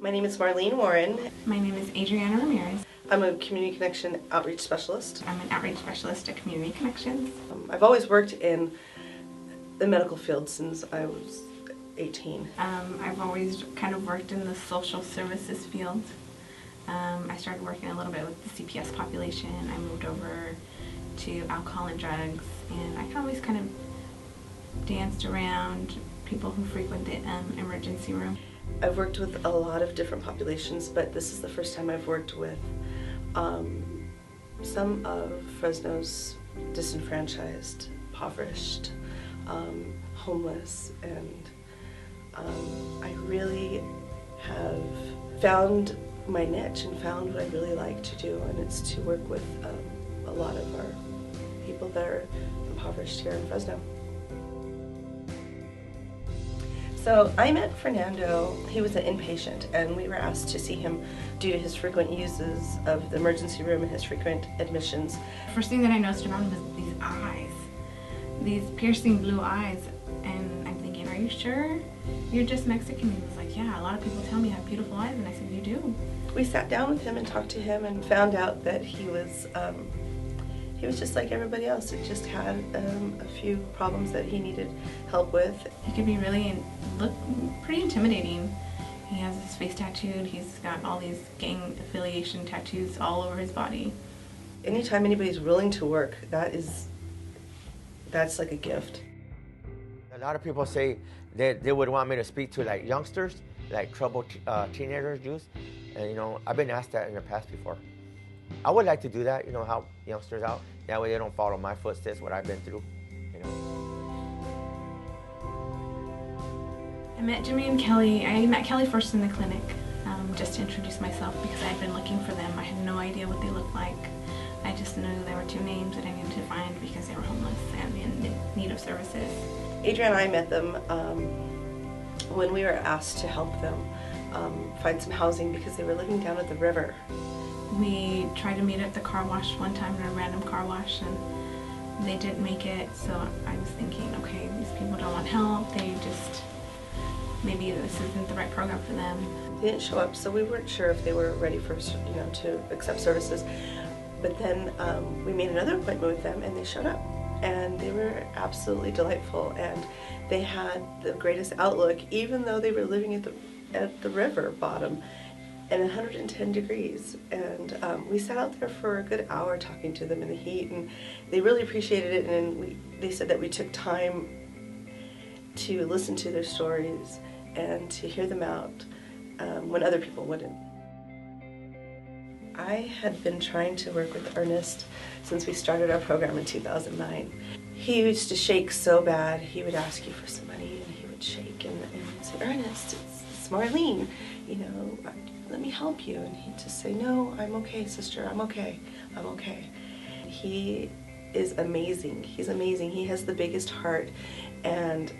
My name is Marlene Warren. My name is Adriana Ramirez. I'm a Community Connection Outreach Specialist. I'm an outreach specialist at Community Connections. I've always worked in the medical field since I was 18. I've always kind of worked in the social services field. I started working a little bit with the CPS population. I moved over to alcohol and drugs, and I always kind of danced around people who frequent the emergency room. I've worked with a lot of different populations, but this is the first time I've worked with some of Fresno's disenfranchised, impoverished, homeless, and I really have found my niche and found what I really like to do, and it's to work with a lot of our people that are impoverished here in Fresno. So I met Fernando. He was an inpatient, and we were asked to see him due to his frequent uses of the emergency room and his frequent admissions. First thing that I noticed about him was these eyes, these piercing blue eyes, and I'm thinking, are you sure you're just Mexican? He was like, yeah, a lot of people tell me I have beautiful eyes, and I said, you do. We sat down with him and talked to him and found out that he was just like everybody else. He just had a few problems that he needed help with. He could be look pretty intimidating. He has his face tattooed. He's got all these gang affiliation tattoos all over his body. Anytime anybody's willing to work, that's like a gift. A lot of people say that they would want me to speak to like youngsters, like troubled teenagers, youth. And I've been asked that in the past before. I would like to do that, help youngsters out. That way they don't follow my footsteps, what I've been through, I met Jimmy and Kelly. I met Kelly first in the clinic, just to introduce myself because I had been looking for them. I had no idea what they looked like. I just knew there were two names that I needed to find because they were homeless and in need of services. Adrian and I met them when we were asked to help them find some housing because they were living down at the river. We tried to meet at the car wash one time, in a random car wash, and they didn't make it. So I was thinking, okay, these people don't want help. Maybe this isn't the right program for them. They didn't show up, so we weren't sure if they were ready for, to accept services. But then we made another appointment with them, and they showed up, and they were absolutely delightful, and they had the greatest outlook, even though they were living at the river bottom. And 110 degrees, and we sat out there for a good hour talking to them in the heat, and they really appreciated it, and they said that we took time to listen to their stories and to hear them out when other people wouldn't. I had been trying to work with Ernest since we started our program in 2009. He used to shake so bad, he would ask you for some money, and he would shake, and say, Ernest, it's Marlene, let me help you. And he'd just say, no, I'm okay, sister, I'm okay. He is amazing. He's amazing. He has the biggest heart, and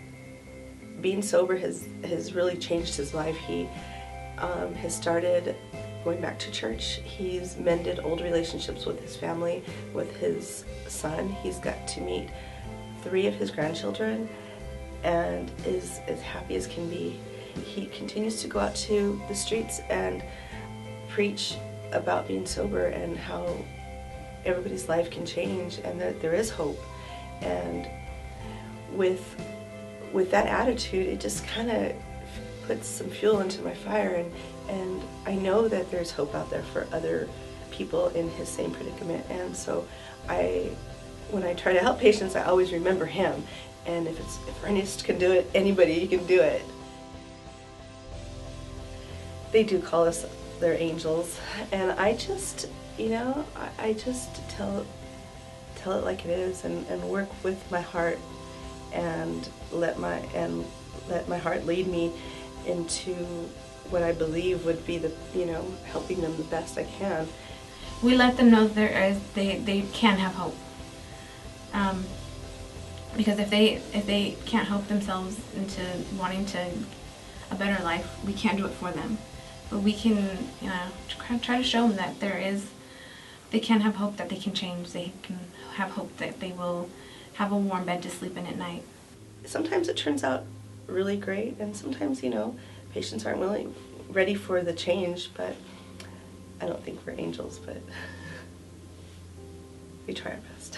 being sober has really changed his life. He has started going back to church. He's mended old relationships with his family, with his son. He's got to meet 3 of his grandchildren and is as happy as can be. He continues to go out to the streets and preach about being sober and how everybody's life can change and that there is hope. And with that attitude, it just kind of puts some fuel into my fire, and I know that there's hope out there for other people in his same predicament. And so when I try to help patients, I always remember him. And if Ernest can do it, anybody can do it. They do call us their angels, and I just, I just tell it like it is, and work with my heart, and let my heart lead me into what I believe would be the, helping them the best I can. We let them know they can have hope, because if they can't help themselves into wanting a better life, we can't do it for them. But we can, try to show them that they can have hope, that they can change, they can have hope that they will have a warm bed to sleep in at night. Sometimes it turns out really great, and sometimes, patients aren't ready for the change, but I don't think we're angels, but we try our best.